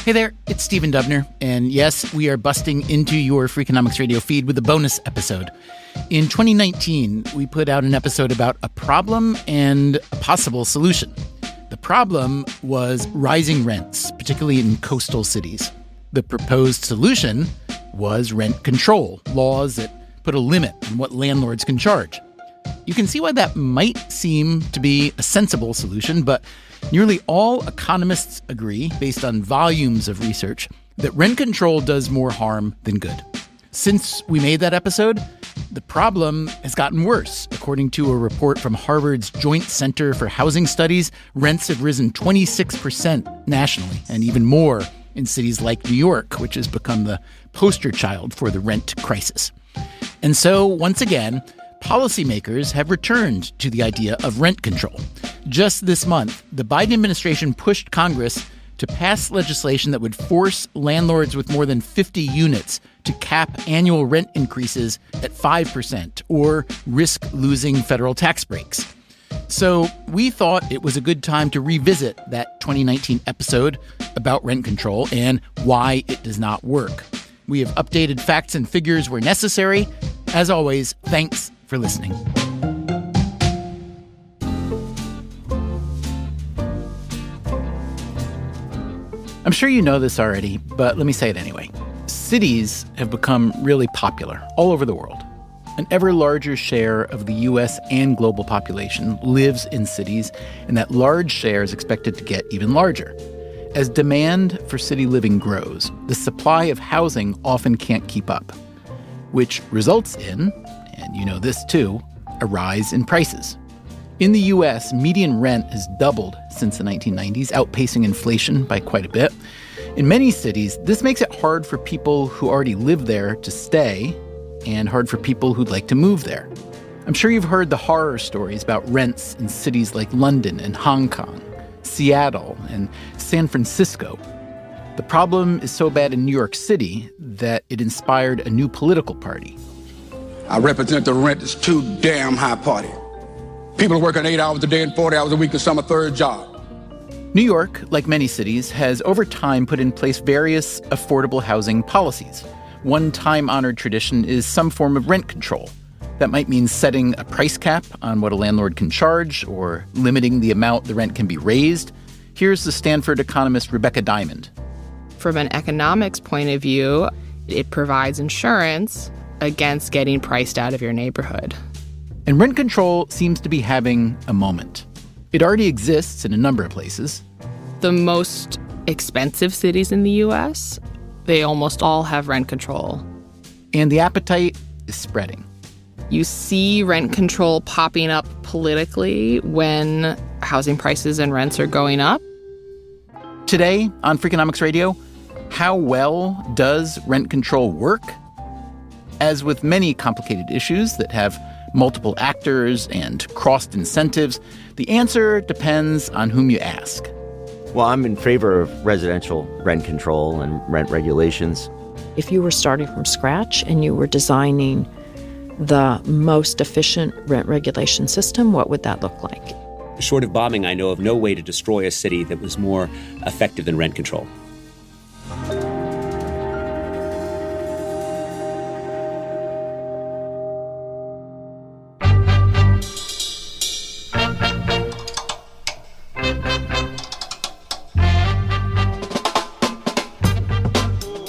Hey there, it's Stephen Dubner, and yes, we are busting into your Freakonomics Radio feed with a bonus episode. In 2019, we put out an episode about a problem and a possible solution. The problem was rising rents, particularly in coastal cities. The proposed solution was rent control, laws that put a limit on what landlords can charge. You can see why that might seem to be a sensible solution, but nearly all economists agree, based on volumes of research, that rent control does more harm than good. Since we made that episode, the problem has gotten worse. According to a report from Harvard's Joint Center for Housing Studies, rents have risen 26% nationally, and even more in cities like New York, which has become the poster child for the rent crisis. And so, once again, policymakers have returned to the idea of rent control. Just this month, the Biden administration pushed Congress to pass legislation that would force landlords with more than 50 units to cap annual rent increases at 5% or risk losing federal tax breaks. So we thought it was a good time to revisit that 2019 episode about rent control and why it does not work. We have updated facts and figures where necessary. As always, thanks for listening. I'm sure you know this already, but let me say it anyway. Cities have become really popular all over the world. An ever larger share of the U.S. and global population lives in cities, and that large share is expected to get even larger. As demand for city living grows, the supply of housing often can't keep up, which results in, and you know this too, a rise in prices. In the U.S., median rent has doubled since the 1990s, outpacing inflation by quite a bit. In many cities, this makes it hard for people who already live there to stay and hard for people who'd like to move there. I'm sure you've heard the horror stories about rents in cities like London and Hong Kong, Seattle, and San Francisco. The problem is so bad in New York City that it inspired a new political party. I represent the rent is too damn high party. People are working 8 hours a day and 40 hours a week to some a third job. New York, like many cities, has over time put in place various affordable housing policies. One time-honored tradition is some form of rent control. That might mean setting a price cap on what a landlord can charge or limiting the amount the rent can be raised. Here's the Stanford economist Rebecca Diamond. From an economics point of view, it provides insurance against getting priced out of your neighborhood. And rent control seems to be having a moment. It already exists in a number of places. The most expensive cities in the U.S., they almost all have rent control. And the appetite is spreading. You see rent control popping up politically when housing prices and rents are going up. Today on Freakonomics Radio, how well does rent control work? As with many complicated issues that have multiple actors and crossed incentives, the answer depends on whom you ask. Well, I'm in favor of residential rent control and rent regulations. If you were starting from scratch and you were designing the most efficient rent regulation system, what would that look like? Short of bombing, I know of no way to destroy a city that was more effective than rent control.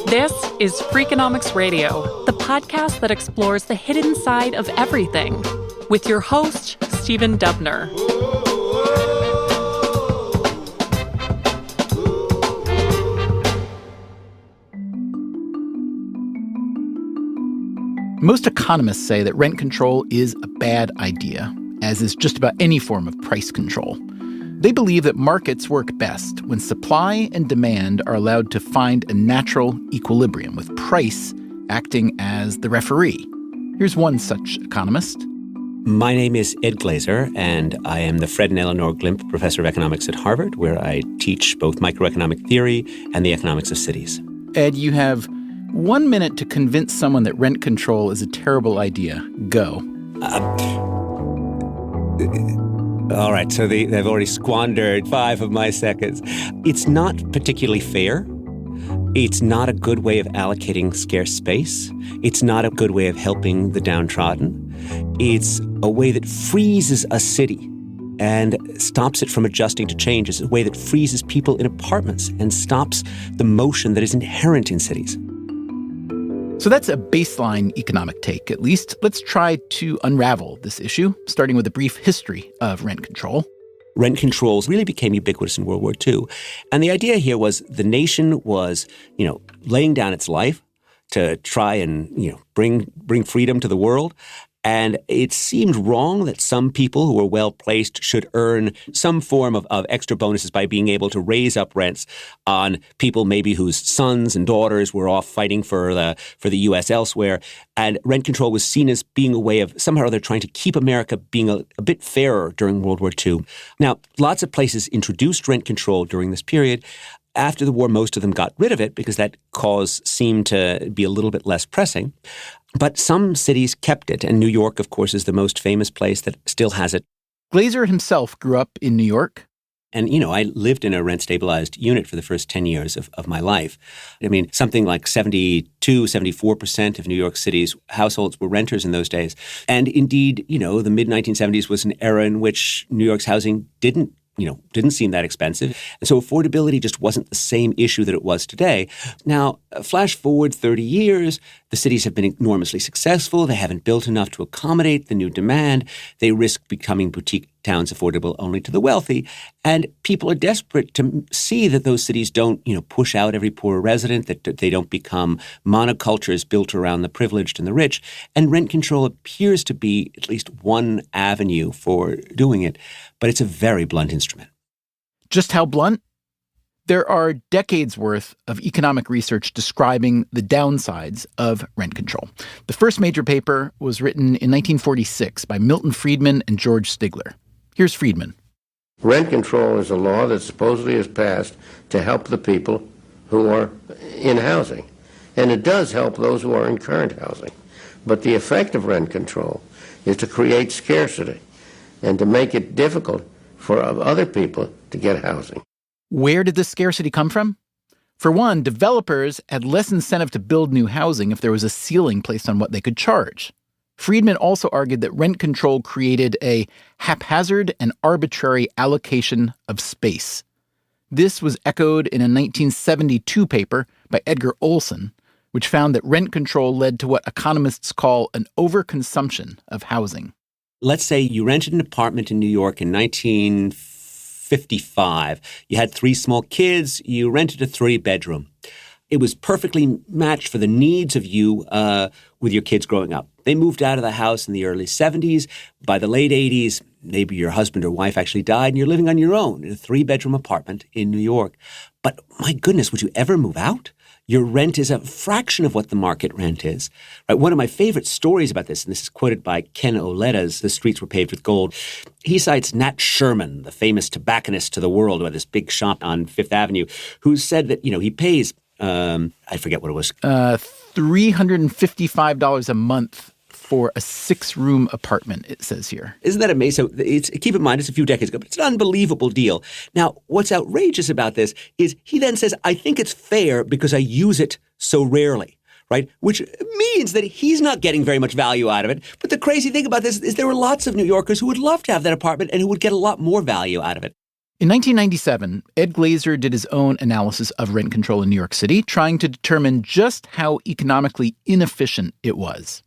This is Freakonomics Radio, the podcast that explores the hidden side of everything, with your host, Stephen Dubner. Most economists say that rent control is a bad idea, as is just about any form of price control. They believe that markets work best when supply and demand are allowed to find a natural equilibrium, with price acting as the referee. Here's one such economist. My name is Ed Glazer, and I am the Fred and Eleanor Glimp Professor of Economics at Harvard, where I teach both microeconomic theory and the economics of cities. Ed, you have 1 minute to convince someone that rent control is a terrible idea. Go. All right, so they've already squandered 5 of my seconds. It's not particularly fair It's not a good way of allocating scarce space. It's not a good way of helping the downtrodden. It's a way that freezes a city and stops it from adjusting to change. It's a way that freezes people in apartments and stops the motion that is inherent in cities. So that's a baseline economic take, at least. Let's try to unravel this issue, starting with a brief history of rent control. Rent controls really became ubiquitous in World War II. And the idea here was the nation was, laying down its life to try and, bring freedom to the world. And it seemed wrong that some people who were well-placed should earn some form of extra bonuses by being able to raise up rents on people maybe whose sons and daughters were off fighting for the U.S. elsewhere. And rent control was seen as being a way of somehow or other trying to keep America being a bit fairer during World War II. Now, lots of places introduced rent control during this period. After the war, most of them got rid of it because that cause seemed to be a little bit less pressing. But some cities kept it, and New York, of course, is the most famous place that still has it. Glaser himself grew up in New York. And, I lived in a rent-stabilized unit for the first 10 years of my life. I mean, something like 74% of New York City's households were renters in those days. And indeed, the mid-1970s was an era in which New York's housing didn't seem that expensive. And so affordability just wasn't the same issue that it was today. Now, flash forward 30 years, the cities have been enormously successful. They haven't built enough to accommodate the new demand. They risk becoming boutique towns affordable only to the wealthy. And people are desperate to see that those cities don't, push out every poor resident, that they don't become monocultures built around the privileged and the rich. And rent control appears to be at least one avenue for doing it. But it's a very blunt instrument. Just how blunt? There are decades worth of economic research describing the downsides of rent control. The first major paper was written in 1946 by Milton Friedman and George Stigler. Here's Friedman. Rent control is a law that supposedly is passed to help the people who are in housing. And it does help those who are in current housing. But the effect of rent control is to create scarcity and to make it difficult for other people to get housing. Where did this scarcity come from? For one, developers had less incentive to build new housing if there was a ceiling placed on what they could charge. Friedman also argued that rent control created a haphazard and arbitrary allocation of space. This was echoed in a 1972 paper by Edgar Olson, which found that rent control led to what economists call an overconsumption of housing. Let's say you rented an apartment in New York in 1955. You had 3 small kids. You rented a 3-bedroom. It was perfectly matched for the needs of you with your kids growing up. They moved out of the house in the early 70s. By the late 80s, maybe your husband or wife actually died, and you're living on your own in a 3-bedroom apartment in New York. But my goodness, would you ever move out? Your rent is a fraction of what the market rent is. Right? One of my favorite stories about this, and this is quoted by Ken Oletta's The Streets Were Paved with Gold, he cites Nat Sherman, the famous tobacconist to the world, who had this big shop on Fifth Avenue, who said that, he pays, I forget what it was. $355 a month for a 6-room apartment, it says here. Isn't that amazing? So keep in mind, it's a few decades ago, but it's an unbelievable deal. Now, what's outrageous about this is he then says, I think it's fair because I use it so rarely, right? Which means that he's not getting very much value out of it. But the crazy thing about this is there were lots of New Yorkers who would love to have that apartment and who would get a lot more value out of it. In 1997, Ed Glaser did his own analysis of rent control in New York City, trying to determine just how economically inefficient it was.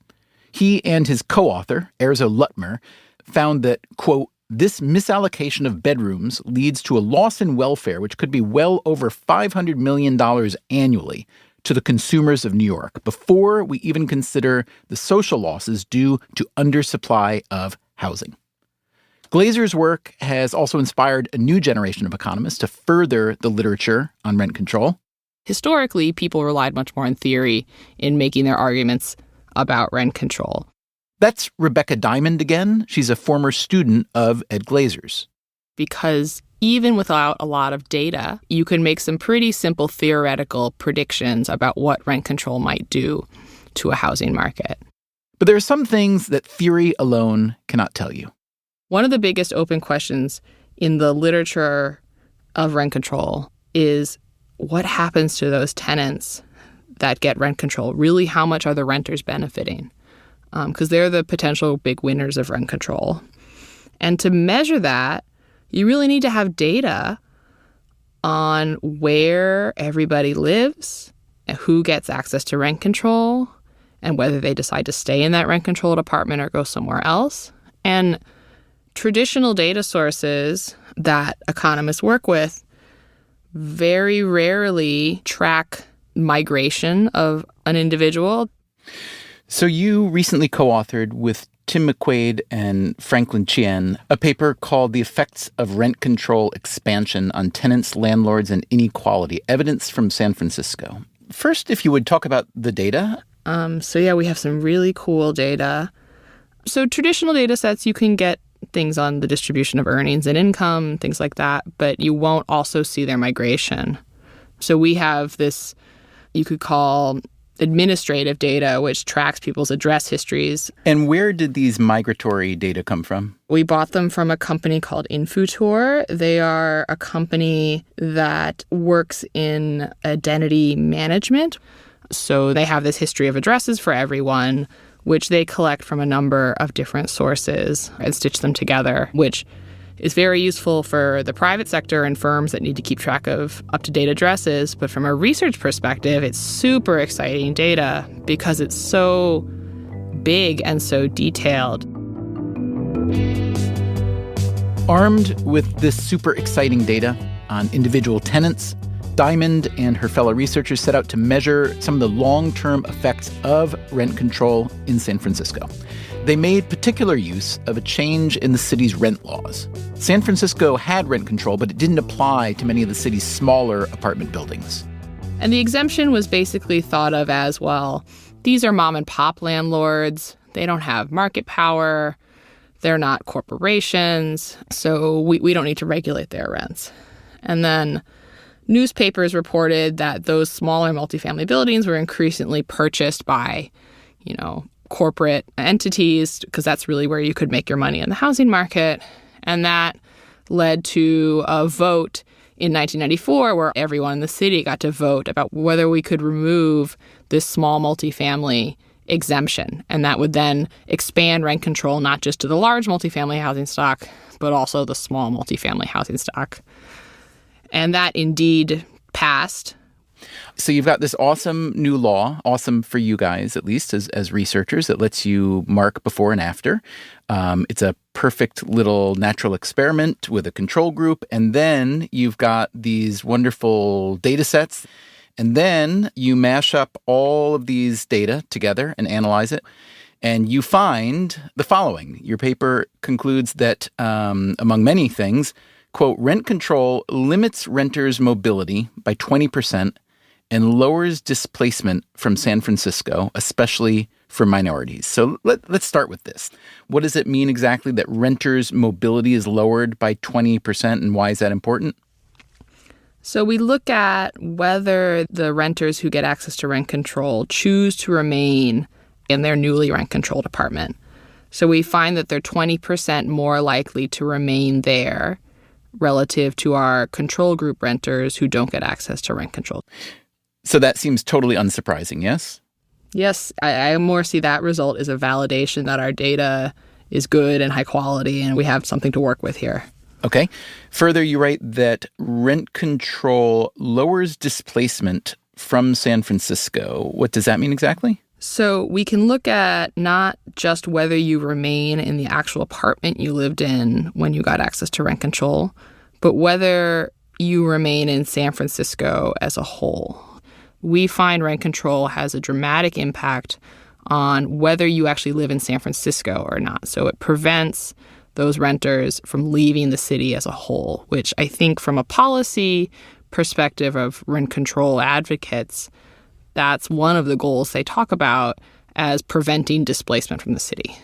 He and his co-author, Erzo Lutmer, found that, quote, this misallocation of bedrooms leads to a loss in welfare which could be well over $500 million annually to the consumers of New York before we even consider the social losses due to undersupply of housing. Glaser's work has also inspired a new generation of economists to further the literature on rent control. Historically, people relied much more on theory in making their arguments about rent control. That's Rebecca Diamond again. She's a former student of Ed Glaser's. Because even without a lot of data, you can make some pretty simple theoretical predictions about what rent control might do to a housing market. But there are some things that theory alone cannot tell you. One of the biggest open questions in the literature of rent control is what happens to those tenants that get rent control? Really, how much are the renters benefiting? Because they're the potential big winners of rent control. And to measure that, you really need to have data on where everybody lives, and who gets access to rent control, and whether they decide to stay in that rent-controlled apartment or go somewhere else. And traditional data sources that economists work with very rarely track migration of an individual. So you recently co-authored with Tim McQuaid and Franklin Chien a paper called The Effects of Rent Control Expansion on Tenants, Landlords, and Inequality, Evidence from San Francisco. First, if you would talk about the data. We have some really cool data. So traditional data sets, you can get things on the distribution of earnings and income, things like that, but you won't also see their migration. So we have this, you could call administrative data, which tracks people's address histories. And where did these migratory data come from? We bought them from a company called Infutor. They are a company that works in identity management. So they have this history of addresses for everyone, which they collect from a number of different sources and stitch them together, which is very useful for the private sector and firms that need to keep track of up-to-date addresses. But from a research perspective, it's super exciting data because it's so big and so detailed. Armed with this super exciting data on individual tenants, Diamond and her fellow researchers set out to measure some of the long-term effects of rent control in San Francisco. They made particular use of a change in the city's rent laws. San Francisco had rent control, but it didn't apply to many of the city's smaller apartment buildings. And the exemption was basically thought of as, well, these are mom-and-pop landlords. They don't have market power. They're not corporations. So we don't need to regulate their rents. And then newspapers reported that those smaller multifamily buildings were increasingly purchased by, corporate entities, because that's really where you could make your money in the housing market. And that led to a vote in 1994 where everyone in the city got to vote about whether we could remove this small multifamily exemption. And that would then expand rent control not just to the large multifamily housing stock, but also the small multifamily housing stock. And that indeed passed. So you've got this awesome new law, awesome for you guys, at least as researchers, that lets you mark before and after. It's a perfect little natural experiment with a control group. And then you've got these wonderful data sets. And then you mash up all of these data together and analyze it. And you find the following. Your paper concludes that, among many things, quote, rent control limits renters' mobility by 20% and lowers displacement from San Francisco, especially for minorities. So let's start with this. What does it mean exactly that renters' mobility is lowered by 20%, and why is that important? So we look at whether the renters who get access to rent control choose to remain in their newly rent-controlled apartment. So we find that they're 20% more likely to remain there relative to our control group renters who don't get access to rent control. So that seems totally unsurprising, yes? Yes, I more see that result as a validation that our data is good and high quality and we have something to work with here. Okay. Further, you write that rent control lowers displacement from San Francisco. What does that mean exactly? So we can look at not just whether you remain in the actual apartment you lived in when you got access to rent control, but whether you remain in San Francisco as a whole. We find rent control has a dramatic impact on whether you actually live in San Francisco or not. So it prevents those renters from leaving the city as a whole, which I think from a policy perspective of rent control advocates, that's one of the goals they talk about as preventing displacement from the city.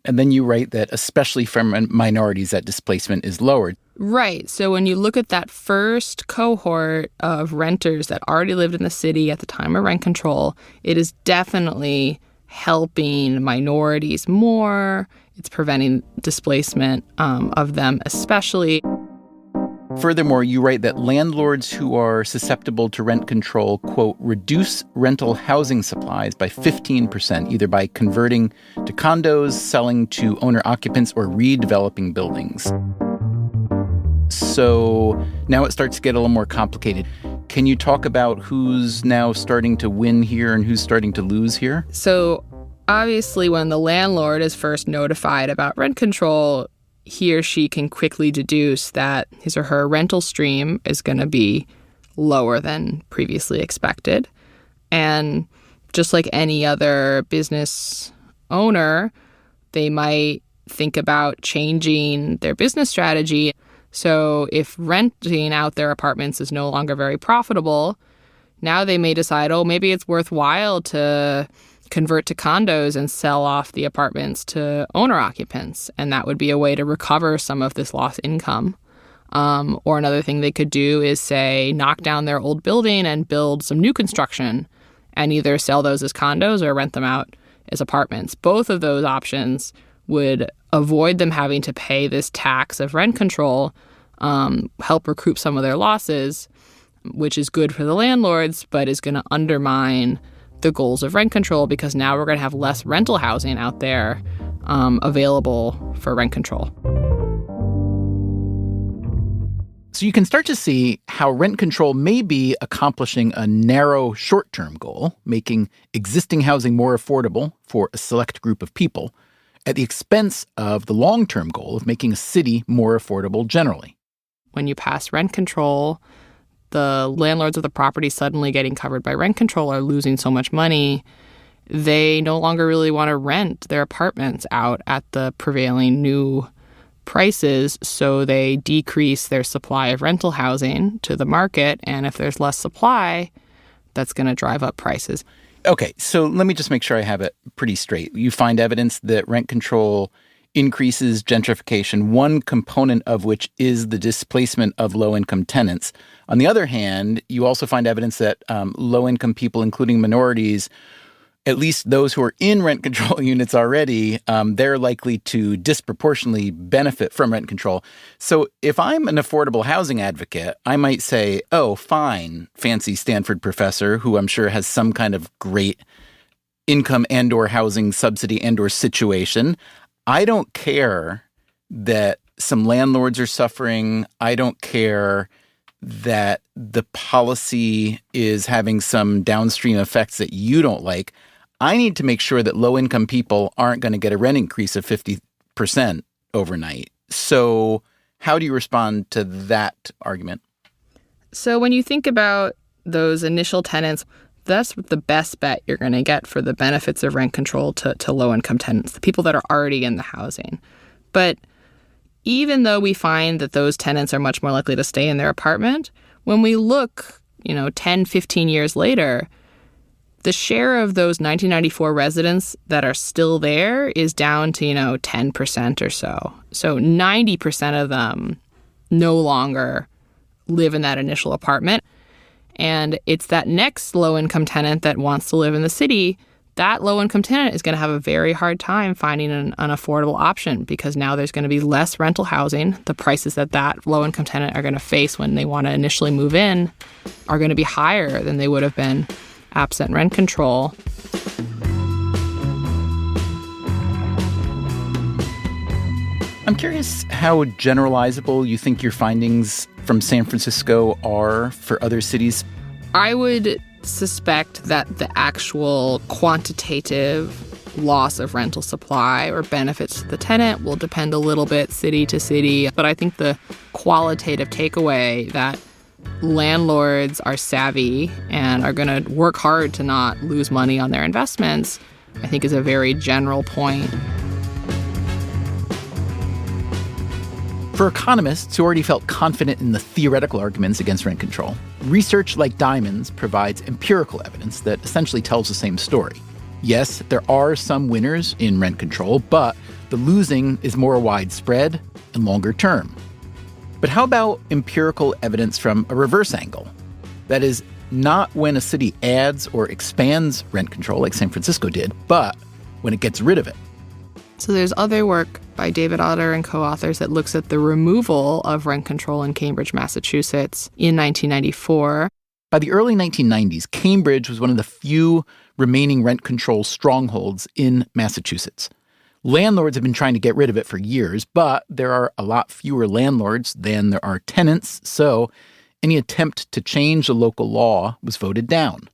And then you write that especially from minorities, that displacement is lowered. Right. So when you look at that first cohort of renters that already lived in the city at the time of rent control, it is definitely helping minorities more. It's preventing displacement of them especially. Furthermore, you write that landlords who are susceptible to rent control, quote, reduce rental housing supplies by 15%, either by converting to condos, selling to owner-occupants, or redeveloping buildings. So now it starts to get a little more complicated. Can you talk about who's now starting to win here and who's starting to lose here? So obviously, when the landlord is first notified about rent control, he or she can quickly deduce that his or her rental stream is going to be lower than previously expected. And just like any other business owner, they might think about changing their business strategy. So if renting out their apartments is no longer very profitable, now they may decide, oh, maybe it's worthwhile to convert to condos and sell off the apartments to owner-occupants. And that would be a way to recover some of this lost income. Or another thing they could do is, say, knock down their old building and build some new construction and either sell those as condos or rent them out as apartments. Both of those options would avoid them having to pay this tax of rent control, help recoup some of their losses, which is good for the landlords, but is going to undermine the goals of rent control because now we're going to have less rental housing out there available for rent control. So you can start to see how rent control may be accomplishing a narrow short-term goal, making existing housing more affordable for a select group of people, at the expense of the long-term goal of making a city more affordable generally. When you pass rent control, the landlords of the property suddenly getting covered by rent control are losing so much money, they no longer really want to rent their apartments out at the prevailing new prices, so they decrease their supply of rental housing to the market, and if there's less supply, that's going to drive up prices. Okay, so let me just make sure I have it pretty straight. You find evidence that rent control increases gentrification, one component of which is the displacement of low-income tenants. On the other hand, you also find evidence that low-income people, including minorities, at least those who are in rent control units already, they're likely to disproportionately benefit from rent control. So if I'm an affordable housing advocate, I might say, oh, fine, fancy Stanford professor who I'm sure has some kind of great income and or housing subsidy and or situation. I don't care that some landlords are suffering. I don't care that the policy is having some downstream effects that you don't like. I need to make sure that low-income people aren't going to get a rent increase of 50% overnight. So how do you respond to that argument? So when you think about those initial tenants, that's the best bet you're going to get for the benefits of rent control to low-income tenants, the people that are already in the housing. But even though we find that those tenants are much more likely to stay in their apartment, when we look, 10, 15 years later, the share of those 1994 residents that are still there is down to, 10% or so. So 90% of them no longer live in that initial apartment. And it's that next low-income tenant that wants to live in the city. That low-income tenant is going to have a very hard time finding an affordable option because now there's going to be less rental housing. The prices that low-income tenant are going to face when they want to initially move in are going to be higher than they would have been absent rent control. I'm curious how generalizable you think your findings from San Francisco are for other cities. I would suspect that the actual quantitative loss of rental supply or benefits to the tenant will depend a little bit city to city. But I think the qualitative takeaway that landlords are savvy and are going to work hard to not lose money on their investments, I think is a very general point. For economists who already felt confident in the theoretical arguments against rent control, research like Diamond's provides empirical evidence that essentially tells the same story. Yes, there are some winners in rent control, but the losing is more widespread and longer term. But how about empirical evidence from a reverse angle? That is, not when a city adds or expands rent control like San Francisco did, but when it gets rid of it. So there's other work by David Otter and co-authors that looks at the removal of rent control in Cambridge, Massachusetts in 1994. By the early 1990s, Cambridge was one of the few remaining rent control strongholds in Massachusetts. Landlords have been trying to get rid of it for years, but there are a lot fewer landlords than there are tenants, so any attempt to change the local law was voted down.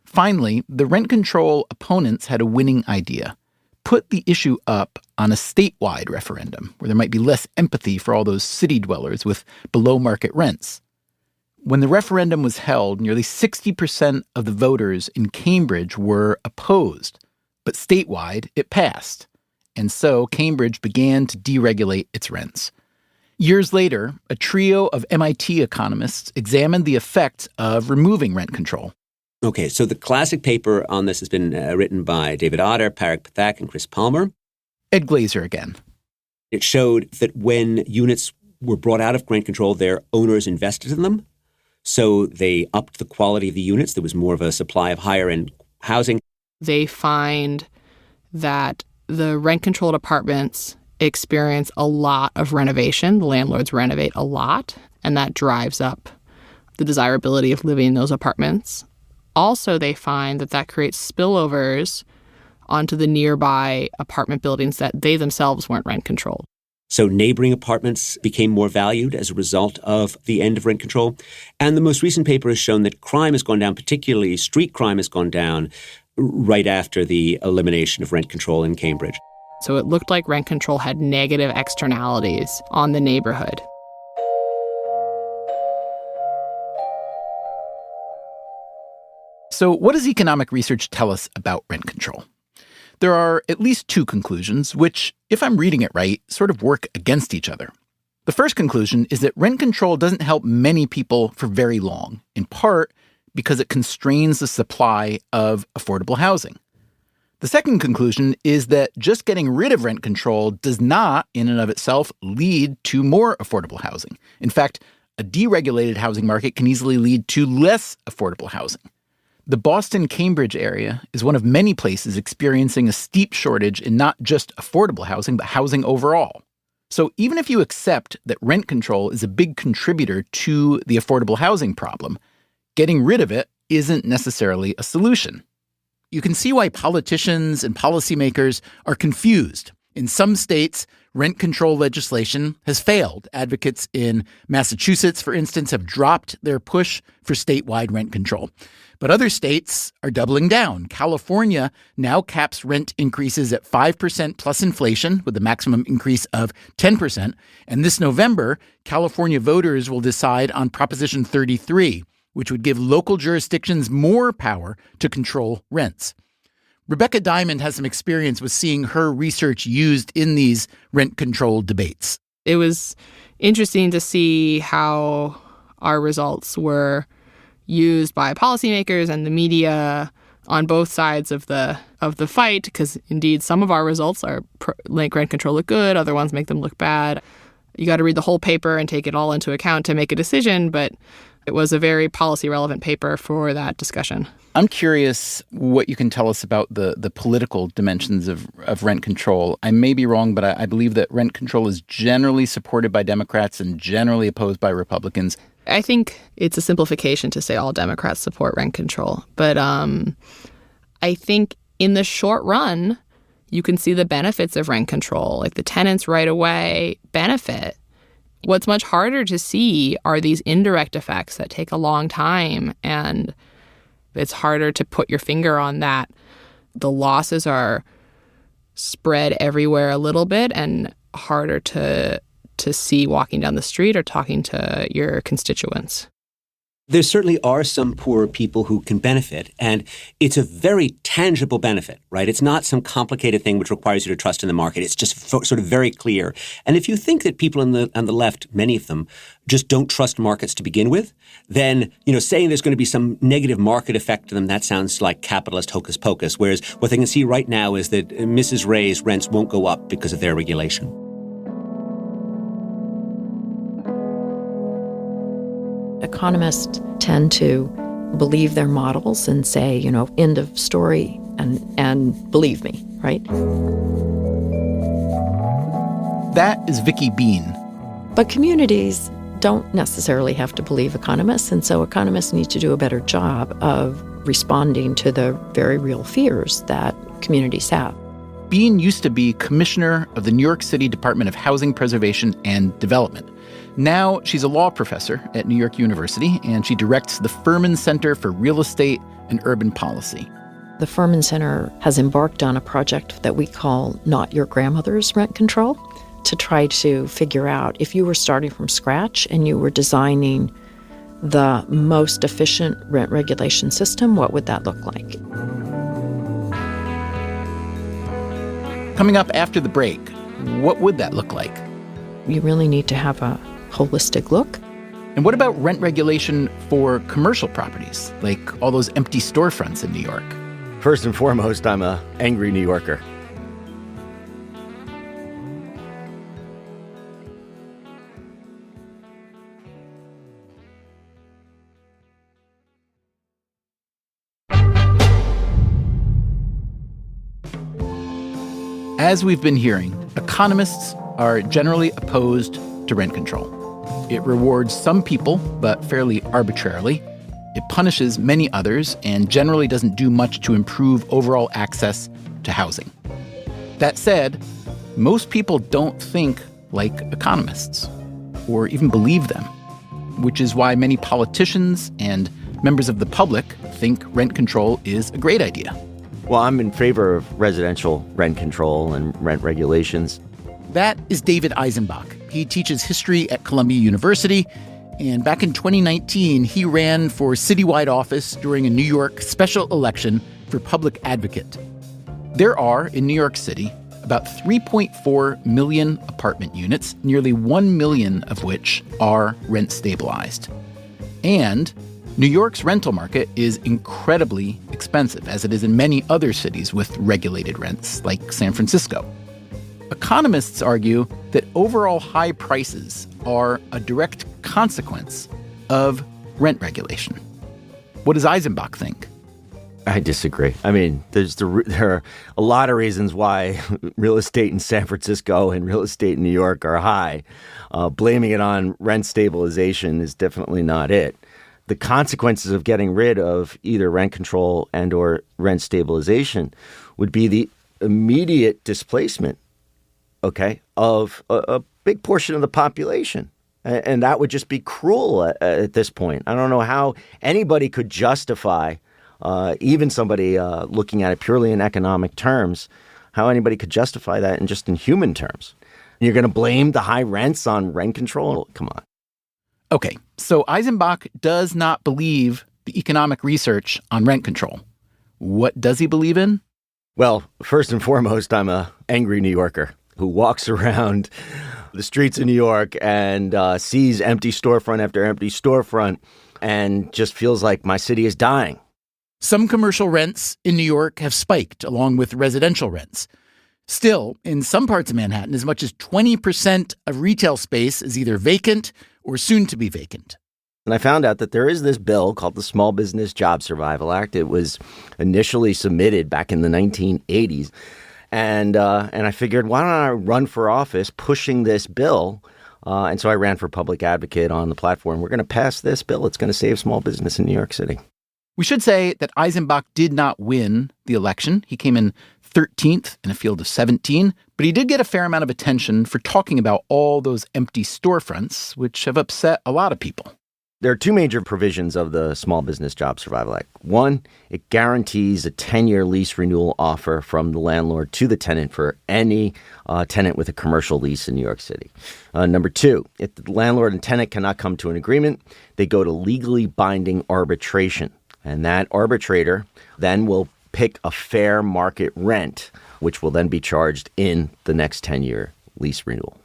Finally, the rent control opponents had a winning idea. Put the issue up on a statewide referendum where there might be less empathy for all those city dwellers with below-market rents. When the referendum was held, nearly 60% of the voters in Cambridge were opposed, but statewide it passed. And so Cambridge began to deregulate its rents. Years later, a trio of MIT economists examined the effects of removing rent control. Okay, so the classic paper on this has been written by David Otter, Parag Pathak, and Chris Palmer. Ed Glazer again. It showed that when units were brought out of rent control, their owners invested in them. So they upped the quality of the units. There was more of a supply of higher-end housing. They find that the rent-controlled apartments experience a lot of renovation. The landlords renovate a lot, and that drives up the desirability of living in those apartments. Also, they find that that creates spillovers onto the nearby apartment buildings that they themselves weren't rent-controlled. So neighboring apartments became more valued as a result of the end of rent control. And the most recent paper has shown that crime has gone down, particularly street crime has gone down right after the elimination of rent control in Cambridge. So it looked like rent control had negative externalities on the neighborhood. So what does economic research tell us about rent control? There are at least two conclusions, which, if I'm reading it right, sort of work against each other. The first conclusion is that rent control doesn't help many people for very long, in part because it constrains the supply of affordable housing. The second conclusion is that just getting rid of rent control does not, in and of itself, lead to more affordable housing. In fact, a deregulated housing market can easily lead to less affordable housing. The Boston-Cambridge area is one of many places experiencing a steep shortage in not just affordable housing, but housing overall. So even if you accept that rent control is a big contributor to the affordable housing problem, getting rid of it isn't necessarily a solution. You can see why politicians and policymakers are confused. In some states, rent control legislation has failed. Advocates in Massachusetts, for instance, have dropped their push for statewide rent control. But other states are doubling down. California now caps rent increases at 5% plus inflation, with a maximum increase of 10%. And this November, California voters will decide on Proposition 33, which would give local jurisdictions more power to control rents. Rebecca Diamond has some experience with seeing her research used in these rent control debates. It was interesting to see how our results were used by policymakers and the media on both sides of the fight, because indeed some of our results are make rent control look good, other ones make them look bad. You got to read the whole paper and take it all into account to make a decision, but it was a very policy-relevant paper for that discussion. I'm curious what you can tell us about the political dimensions of rent control. I may be wrong, but I believe that rent control is generally supported by Democrats and generally opposed by Republicans. I think it's a simplification to say all Democrats support rent control. But I think in the short run, you can see the benefits of rent control. Like the tenants right away benefit. What's much harder to see are these indirect effects that take a long time, and it's harder to put your finger on that. The losses are spread everywhere a little bit and harder to see walking down the street or talking to your constituents. There certainly are some poor people who can benefit, and it's a very tangible benefit, right? It's not some complicated thing which requires you to trust in the market. It's just sort of very clear. And if you think that people on the left, many of them, just don't trust markets to begin with, then, saying there's going to be some negative market effect to them, that sounds like capitalist hocus pocus. Whereas what they can see right now is that Mrs. Ray's rents won't go up because of their regulation. Economists tend to believe their models and say, end of story, and believe me, right? That is Vicki Bean. But communities don't necessarily have to believe economists, and so economists need to do a better job of responding to the very real fears that communities have. Bean used to be commissioner of the New York City Department of Housing Preservation and Development. Now she's a law professor at New York University, and she directs the Furman Center for Real Estate and Urban Policy. The Furman Center has embarked on a project that we call Not Your Grandmother's Rent Control, to try to figure out if you were starting from scratch and you were designing the most efficient rent regulation system, what would that look like? Coming up after the break, what would that look like? You really need to have a holistic look. And what about rent regulation for commercial properties, like all those empty storefronts in New York? First and foremost, I'm an angry New Yorker. As we've been hearing, economists are generally opposed to rent control. It rewards some people, but fairly arbitrarily. It punishes many others and generally doesn't do much to improve overall access to housing. That said, most people don't think like economists or even believe them, which is why many politicians and members of the public think rent control is a great idea. Well, I'm in favor of residential rent control and rent regulations. That is David Eisenbach. He teaches history at Columbia University, and back in 2019, he ran for citywide office during a New York special election for public advocate. There are, in New York City, about 3.4 million apartment units, nearly 1 million of which are rent stabilized. And New York's rental market is incredibly expensive, as it is in many other cities with regulated rents, like San Francisco. Economists argue that overall high prices are a direct consequence of rent regulation. What does Eisenbach think? I disagree. I mean, there are a lot of reasons why real estate in San Francisco and real estate in New York are high. Blaming it on rent stabilization is definitely not it. The consequences of getting rid of either rent control and or rent stabilization would be the immediate displacement, of a big portion of the population. And that would just be cruel at this point. I don't know how anybody could justify, even somebody looking at it purely in economic terms, how anybody could justify that in human terms. You're going to blame the high rents on rent control? Come on. Okay, so Eisenbach does not believe the economic research on rent control. What does he believe in? Well, first and foremost, I'm an angry New Yorker who walks around the streets of New York and sees empty storefront after empty storefront and just feels like my city is dying. Some commercial rents in New York have spiked along with residential rents. Still, in some parts of Manhattan, as much as 20% of retail space is either vacant or soon to be vacant. And I found out that there is this bill called the Small Business Job Survival Act. It was initially submitted back in the 1980s. And I figured, why don't I run for office pushing this bill? And so I ran for public advocate on the platform. We're going to pass this bill. It's going to save small business in New York City. We should say that Eisenbach did not win the election. He came in 13th in a field of 17, but he did get a fair amount of attention for talking about all those empty storefronts, which have upset a lot of people. There are two major provisions of the Small Business Job Survival Act. One, it guarantees a 10-year lease renewal offer from the landlord to the tenant for any tenant with a commercial lease in New York City. Number two, if the landlord and tenant cannot come to an agreement, they go to legally binding arbitration. And that arbitrator then will pick a fair market rent, which will then be charged in the next 10-year lease renewal.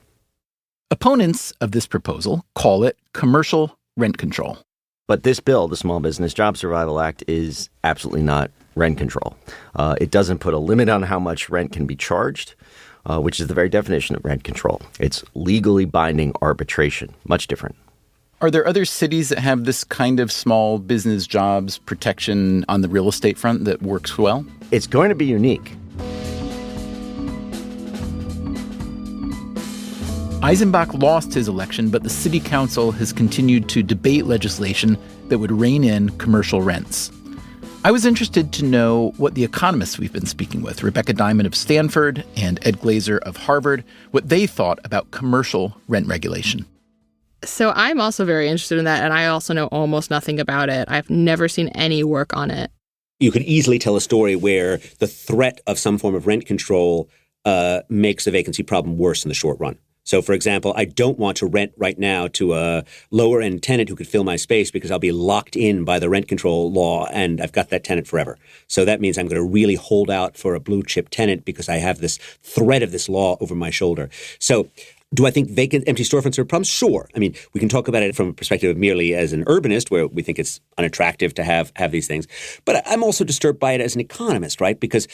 Opponents of this proposal call it commercial rent control. But this bill, the Small Business Job Survival Act, is absolutely not rent control. It doesn't put a limit on how much rent can be charged, which is the very definition of rent control. It's legally binding arbitration, much different. Are there other cities that have this kind of small business jobs protection on the real estate front that works well? It's going to be unique. Eisenbach lost his election, but the city council has continued to debate legislation that would rein in commercial rents. I was interested to know what the economists we've been speaking with, Rebecca Diamond of Stanford and Ed Glazer of Harvard, what they thought about commercial rent regulation. So I'm also very interested in that, and I also know almost nothing about it. I've never seen any work on it. You could easily tell a story where the threat of some form of rent control makes the vacancy problem worse in the short run. So, for example, I don't want to rent right now to a lower-end tenant who could fill my space because I'll be locked in by the rent control law and I've got that tenant forever. So that means I'm going to really hold out for a blue-chip tenant because I have this threat of this law over my shoulder. So do I think vacant, empty storefronts are a problem? Sure. I mean, we can talk about it from a perspective of merely as an urbanist, where we think it's unattractive to have these things. But I'm also disturbed by it as an economist, right? Because,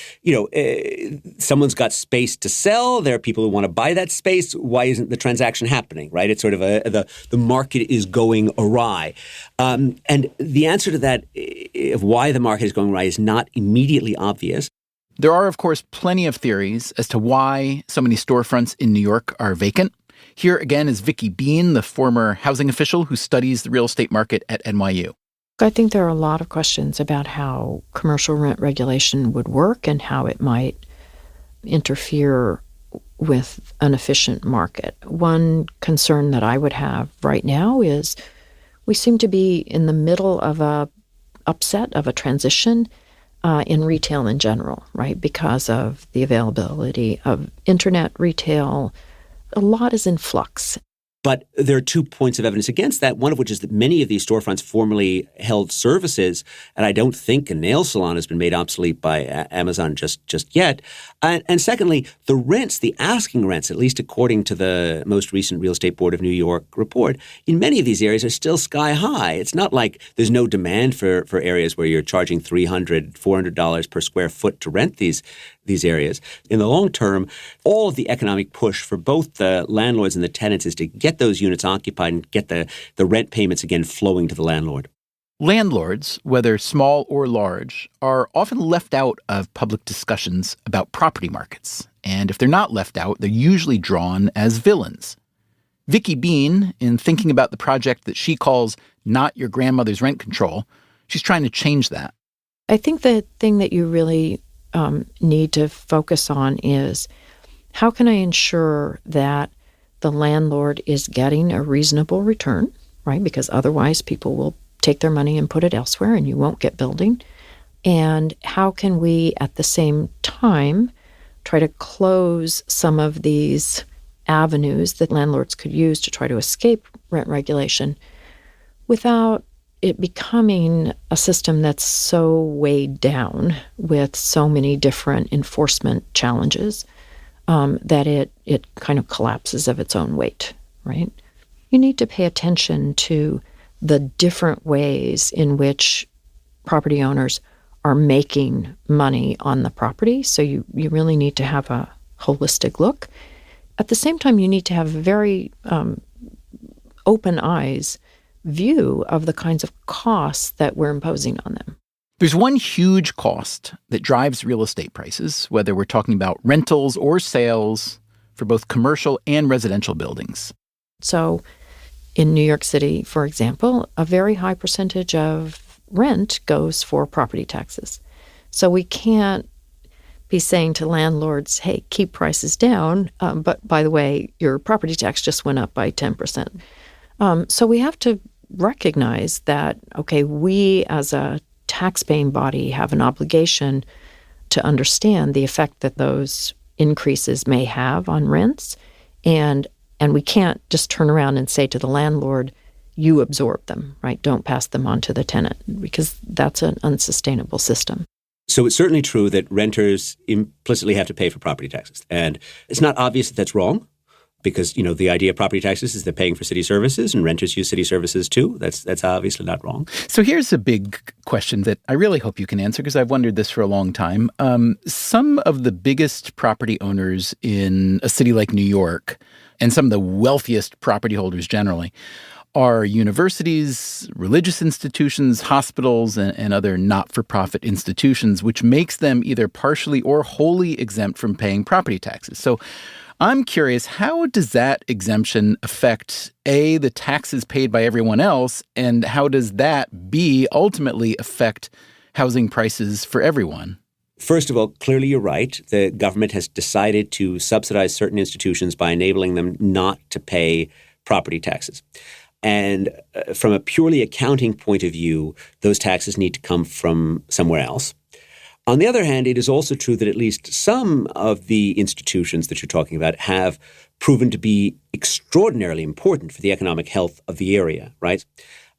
someone's got space to sell. There are people who want to buy that space. Why isn't the transaction happening, right? It's sort of the market is going awry. And the answer to that, of why the market is going awry, is not immediately obvious. There are, of course, plenty of theories as to why so many storefronts in New York are vacant. Here again is Vicky Bean, the former housing official who studies the real estate market at NYU. I think there are a lot of questions about how commercial rent regulation would work and how it might interfere with an efficient market. One concern that I would have right now is we seem to be in the middle of a upset, of a transition in retail in general, right? Because of the availability of internet retail, a lot is in flux. But there are 2 points of evidence against that, one of which is that many of these storefronts formerly held services, and I don't think a nail salon has been made obsolete by Amazon just yet. And secondly, the rents, the asking rents, at least according to the most recent Real Estate Board of New York report, in many of these areas are still sky high. It's not like there's no demand for areas where you're charging $300, $400 per square foot to rent these areas. In the long term, all of the economic push for both the landlords and the tenants is to get those units occupied and get the rent payments again flowing to the landlord. Landlords, whether small or large, are often left out of public discussions about property markets. And if they're not left out, they're usually drawn as villains. Vicky Bean, in thinking about the project that she calls Not Your Grandmother's Rent Control, she's trying to change that. I think the thing that you really need to focus on is how can I ensure that the landlord is getting a reasonable return, right? Because otherwise people will take their money and put it elsewhere and you won't get building. And how can we at the same time try to close some of these avenues that landlords could use to try to escape rent regulation without it becoming a system that's so weighed down with so many different enforcement challenges that it kind of collapses of its own weight, right? You need to pay attention to the different ways in which property owners are making money on the property. So you really need to have a holistic look. At the same time, you need to have very open eyes view of the kinds of costs that we're imposing on them. There's one huge cost that drives real estate prices, whether we're talking about rentals or sales for both commercial and residential buildings. So in New York City, for example, a very high percentage of rent goes for property taxes. So we can't be saying to landlords, hey, keep prices down, but by the way, your property tax just went up by 10%. So we have to recognize that, okay, we as a tax-paying body have an obligation to understand the effect that those increases may have on rents, and we can't just turn around and say to the landlord, you absorb them, right? Don't pass them on to the tenant, because that's an unsustainable system. So it's certainly true that renters implicitly have to pay for property taxes. And it's not obvious that that's wrong, because, the idea of property taxes is they're paying for city services, and renters use city services too. That's obviously not wrong. So here's a big question that I really hope you can answer, because I've wondered this for a long time. Some of the biggest property owners in a city like New York, and some of the wealthiest property holders generally, are universities, religious institutions, hospitals, and other not-for-profit institutions, which makes them either partially or wholly exempt from paying property taxes. So I'm curious, how does that exemption affect, A, the taxes paid by everyone else, and how does that, B, ultimately affect housing prices for everyone? First of all, clearly you're right. The government has decided to subsidize certain institutions by enabling them not to pay property taxes. And from a purely accounting point of view, those taxes need to come from somewhere else. On the other hand, it is also true that at least some of the institutions that you're talking about have proven to be extraordinarily important for the economic health of the area, right?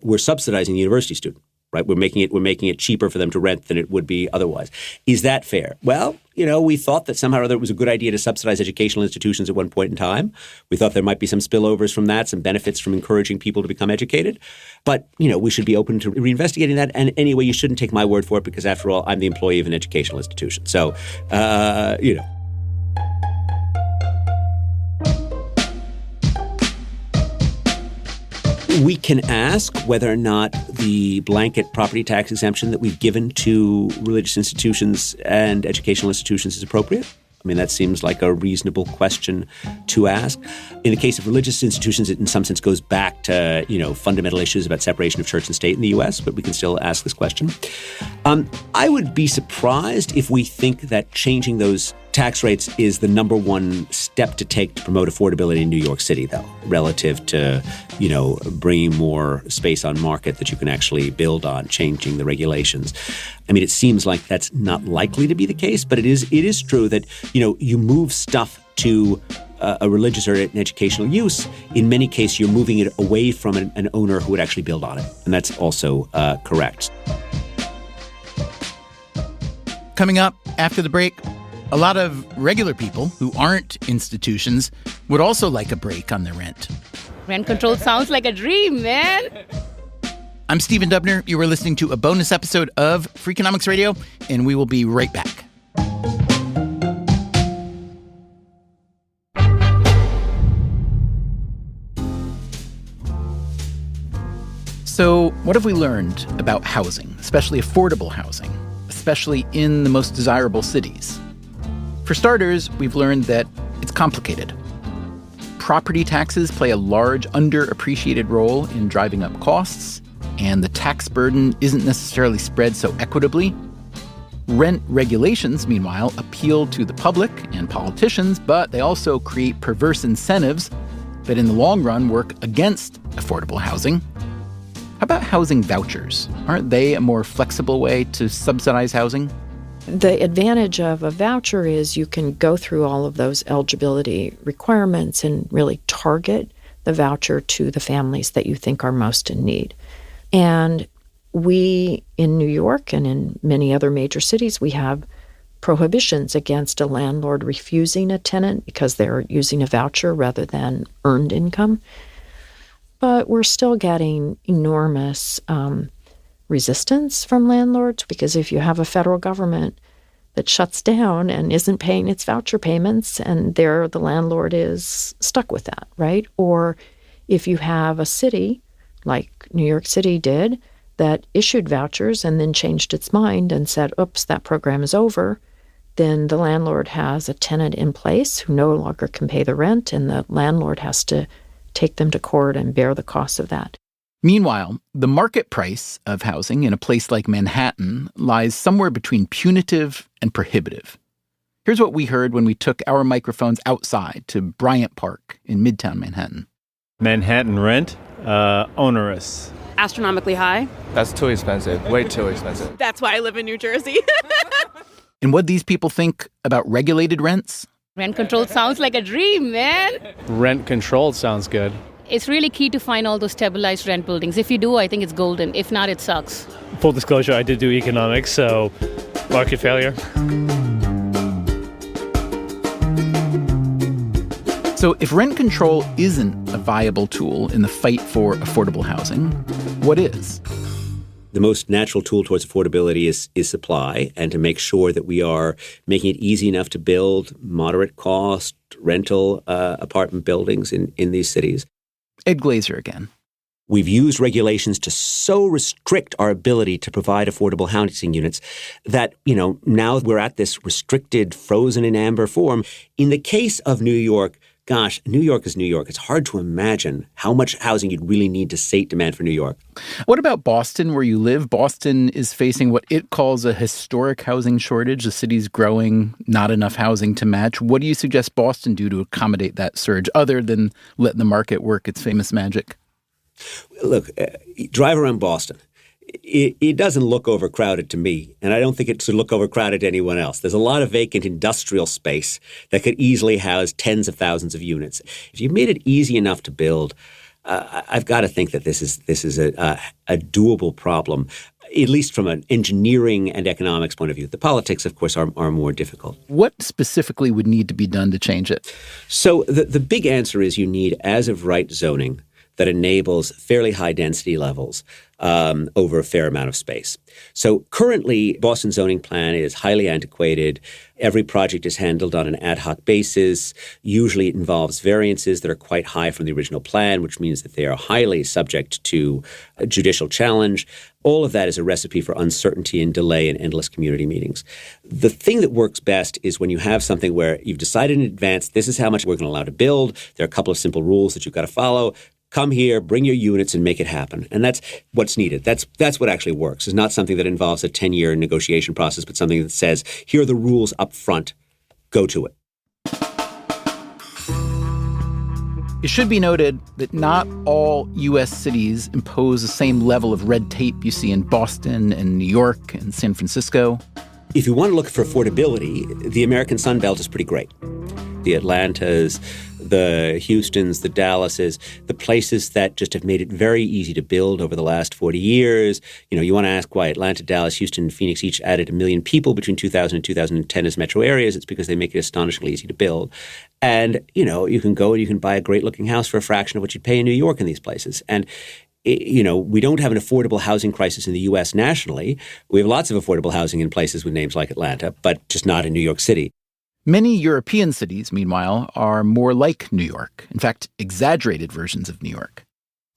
We're subsidizing the university student, right? We're making it cheaper for them to rent than it would be otherwise. Is that fair? Well, we thought that somehow or other it was a good idea to subsidize educational institutions at one point in time. We thought there might be some spillovers from that, some benefits from encouraging people to become educated. But, we should be open to reinvestigating that. And anyway, you shouldn't take my word for it because, after all, I'm the employee of an educational institution. So, We can ask whether or not the blanket property tax exemption that we've given to religious institutions and educational institutions is appropriate. I mean, that seems like a reasonable question to ask. In the case of religious institutions, it in some sense goes back to, fundamental issues about separation of church and state in the U.S., but we can still ask this question. I would be surprised if we think that changing those tax rates is the number one step to take to promote affordability in New York City, though, relative to, bringing more space on market that you can actually build on, changing the regulations. I mean, it seems like that's not likely to be the case, but it is true that, you move stuff to a religious or an educational use. In many cases, you're moving it away from an owner who would actually build on it. And that's also correct. Coming up after the break, a lot of regular people who aren't institutions would also like a break on their rent. Rent control sounds like a dream, man. I'm Stephen Dubner. You were listening to a bonus episode of Freakonomics Radio, and we will be right back. So, what have we learned about housing, especially affordable housing, especially in the most desirable cities? For starters, we've learned that it's complicated. Property taxes play a large, underappreciated role in driving up costs, and the tax burden isn't necessarily spread so equitably. Rent regulations, meanwhile, appeal to the public and politicians, but they also create perverse incentives that in the long run work against affordable housing. How about housing vouchers? Aren't they a more flexible way to subsidize housing? The advantage of a voucher is you can go through all of those eligibility requirements and really target the voucher to the families that you think are most in need. And we, in New York and in many other major cities, we have prohibitions against a landlord refusing a tenant because they're using a voucher rather than earned income. But we're still getting enormous resistance from landlords, because if you have a federal government that shuts down and isn't paying its voucher payments, and the landlord is stuck with that, right? Or if you have a city, like New York City did, that issued vouchers and then changed its mind and said, oops, that program is over, then the landlord has a tenant in place who no longer can pay the rent, and the landlord has to take them to court and bear the cost of that. Meanwhile, the market price of housing in a place like Manhattan lies somewhere between punitive and prohibitive. Here's what we heard when we took our microphones outside to Bryant Park in Midtown Manhattan. Manhattan rent, onerous. Astronomically high. That's too expensive, way too expensive. That's why I live in New Jersey. And what these people think about regulated rents? Rent control sounds like a dream, man. Rent control sounds good. It's really key to find all those stabilized rent buildings. If you do, I think it's golden. If not, it sucks. Full disclosure, I did do economics, so market failure. So if rent control isn't a viable tool in the fight for affordable housing, what is? The most natural tool towards affordability is supply, and to make sure that we are making it easy enough to build moderate cost rental apartment buildings in these cities. Ed Glazer again. We've used regulations to so restrict our ability to provide affordable housing units that, now we're at this restricted, frozen in amber form. In the case of New York, gosh, New York is New York. It's hard to imagine how much housing you'd really need to sate demand for New York. What about Boston, where you live? Boston is facing what it calls a historic housing shortage. The city's growing, not enough housing to match. What do you suggest Boston do to accommodate that surge, other than let the market work its famous magic? Look, drive around Boston. It doesn't look overcrowded to me, and I don't think it should look overcrowded to anyone else. There's a lot of vacant industrial space that could easily house tens of thousands of units. If you made it easy enough to build, I've got to think that this is a doable problem, at least from an engineering and economics point of view. The politics, of course, are more difficult. What specifically would need to be done to change it? So the big answer is you need as-of-right zoning that enables fairly high density levels over a fair amount of space. So currently, Boston's zoning plan is highly antiquated. Every project is handled on an ad hoc basis. Usually it involves variances that are quite high from the original plan, which means that they are highly subject to a judicial challenge. All of that is a recipe for uncertainty and delay and endless community meetings. The thing that works best is when you have something where you've decided in advance, this is how much we're going to allow to build. There are a couple of simple rules that you've got to follow. Come here, bring your units, and make it happen. And that's what's needed. That's what actually works. It's not something that involves a 10-year negotiation process, but something that says, here are the rules up front. Go to it. It should be noted that not all U.S. cities impose the same level of red tape you see in Boston and New York and San Francisco. If you want to look for affordability, the American Sun Belt is pretty great. The Atlantas, the Houstons, the Dallases, the places that just have made it very easy to build over the last 40 years. You want to ask why Atlanta, Dallas, Houston, and Phoenix each added 1 million people between 2000 and 2010 as metro areas. It's because they make it astonishingly easy to build. And, you can go and you can buy a great-looking house for a fraction of what you'd pay in New York in these places. And we don't have an affordable housing crisis in the U.S. nationally. We have lots of affordable housing in places with names like Atlanta, but just not in New York City. Many European cities, meanwhile, are more like New York. In fact, exaggerated versions of New York.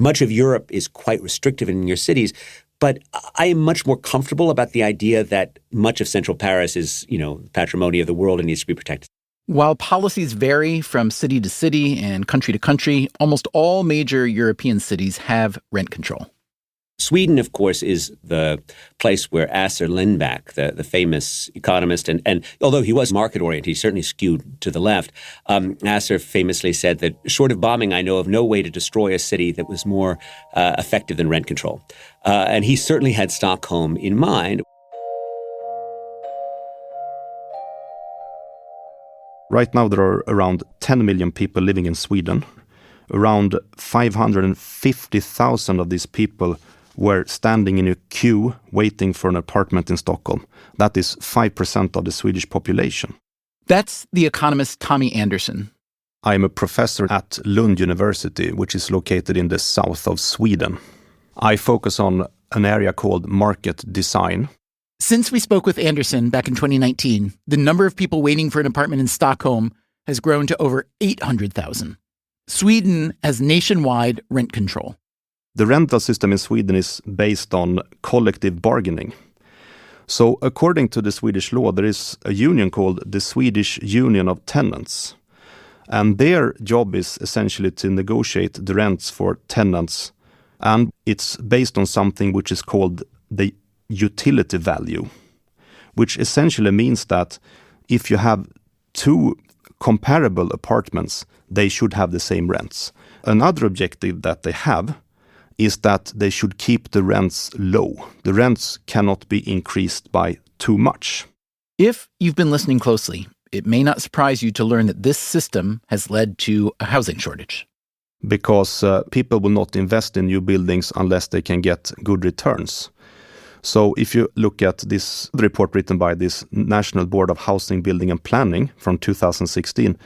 Much of Europe is quite restrictive in your cities, but I am much more comfortable about the idea that much of central Paris is, patrimony of the world and needs to be protected. While policies vary from city to city and country to country, almost all major European cities have rent control. Sweden, of course, is the place where Assar Lindback, the famous economist, and although he was market-oriented, he certainly skewed to the left, Assar famously said that short of bombing, I know of no way to destroy a city that was more effective than rent control. And he certainly had Stockholm in mind. Right now, there are around 10 million people living in Sweden. Around 550,000 of these people were standing in a queue waiting for an apartment in Stockholm. That is 5% of the Swedish population. That's the economist Tommy Anderson. I am a professor at Lund University, which is located in the south of Sweden. I focus on an area called market design. Since we spoke with Anderson back in 2019, the number of people waiting for an apartment in Stockholm has grown to over 800,000. Sweden has nationwide rent control. The rental system in Sweden is based on collective bargaining. So according to the Swedish law, there is a union called the Swedish Union of Tenants. And their job is essentially to negotiate the rents for tenants. And it's based on something which is called the utility value, which essentially means that if you have two comparable apartments, they should have the same rents. Another objective that they have is that they should keep the rents low. The rents cannot be increased by too much. If you've been listening closely, it may not surprise you to learn that this system has led to a housing shortage. Because people will not invest in new buildings unless they can get good returns. So if you look at this report written by this National Board of Housing, Building and Planning from 2016,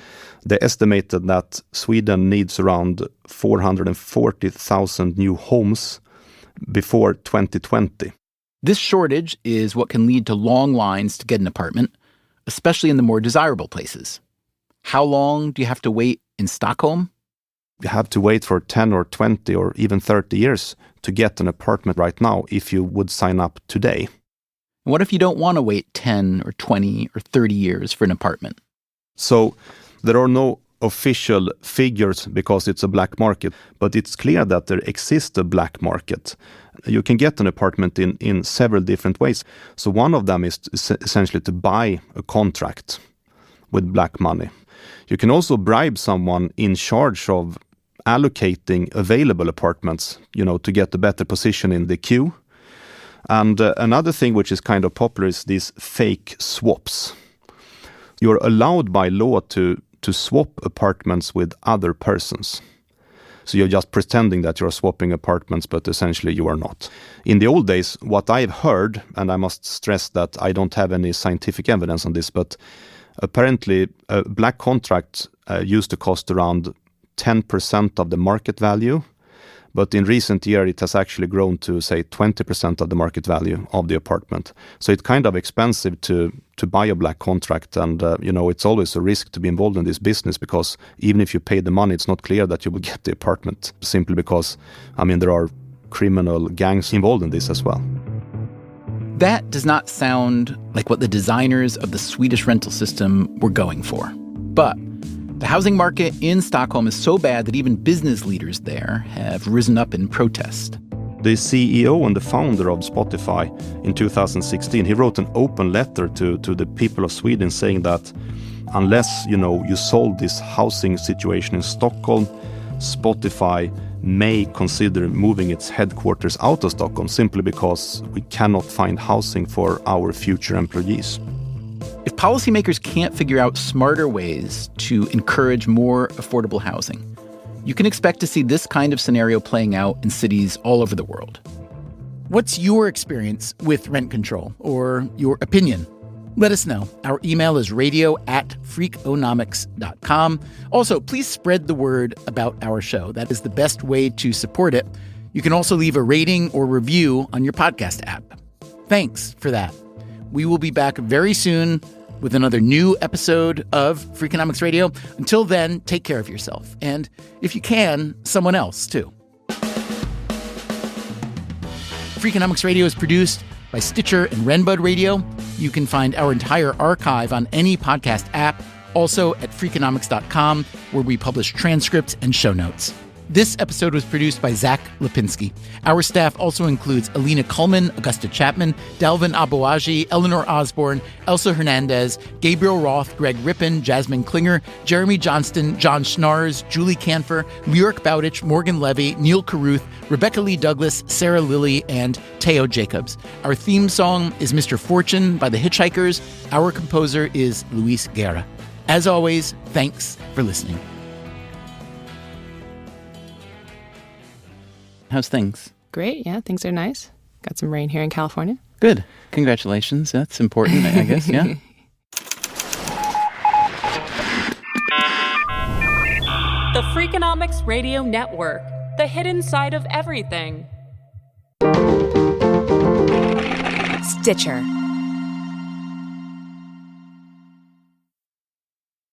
they estimated that Sweden needs around 440,000 new homes before 2020. This shortage is what can lead to long lines to get an apartment, especially in the more desirable places. How long do you have to wait in Stockholm? You have to wait for 10 or 20 or even 30 years to get an apartment right now if you would sign up today. What if you don't want to wait 10 or 20 or 30 years for an apartment? So there are no official figures because it's a black market, but it's clear that there exists a black market. You can get an apartment in several different ways. So one of them is essentially to buy a contract with black money. You can also bribe someone in charge of allocating available apartments, to get a better position in the queue. And another thing which is kind of popular is these fake swaps. You're allowed by law to swap apartments with other persons. So you're just pretending that you're swapping apartments, but essentially you are not. In the old days, what I've heard, and I must stress that I don't have any scientific evidence on this, but apparently a black contract used to cost around 10% of the market value. But in recent years, it has actually grown to, say, 20% of the market value of the apartment. So it's kind of expensive to buy a black contract. And, it's always a risk to be involved in this business because even if you pay the money, it's not clear that you will get the apartment simply because, there are criminal gangs involved in this as well. That does not sound like what the designers of the Swedish rental system were going for. But the housing market in Stockholm is so bad that even business leaders there have risen up in protest. The CEO and the founder of Spotify in 2016, he wrote an open letter to the people of Sweden saying that unless, you solve this housing situation in Stockholm, Spotify may consider moving its headquarters out of Stockholm simply because we cannot find housing for our future employees. If policymakers can't figure out smarter ways to encourage more affordable housing, you can expect to see this kind of scenario playing out in cities all over the world. What's your experience with rent control or your opinion? Let us know. Our email is radio@freakonomics.com. Also, please spread the word about our show. That is the best way to support it. You can also leave a rating or review on your podcast app. Thanks for that. We will be back very soon with another new episode of Freakonomics Radio. Until then, take care of yourself. And if you can, someone else too. Freakonomics Radio is produced by Stitcher and Renbud Radio. You can find our entire archive on any podcast app, also at Freakonomics.com, where we publish transcripts and show notes. This episode was produced by Zach Lipinski. Our staff also includes Alina Kuhlman, Augusta Chapman, Dalvin Aboagi, Eleanor Osborne, Elsa Hernandez, Gabriel Roth, Greg Rippin, Jasmine Klinger, Jeremy Johnston, John Schnars, Julie Canfer, Lyric Bowditch, Morgan Levy, Neil Carruth, Rebecca Lee Douglas, Sarah Lilly, and Teo Jacobs. Our theme song is Mr. Fortune by the Hitchhikers. Our composer is Luis Guerra. As always, thanks for listening. How's things? Great. Yeah, things are nice. Got some rain here in California. Good. Congratulations. That's important, I guess. Yeah. The Freakonomics Radio Network. The hidden side of everything. Stitcher.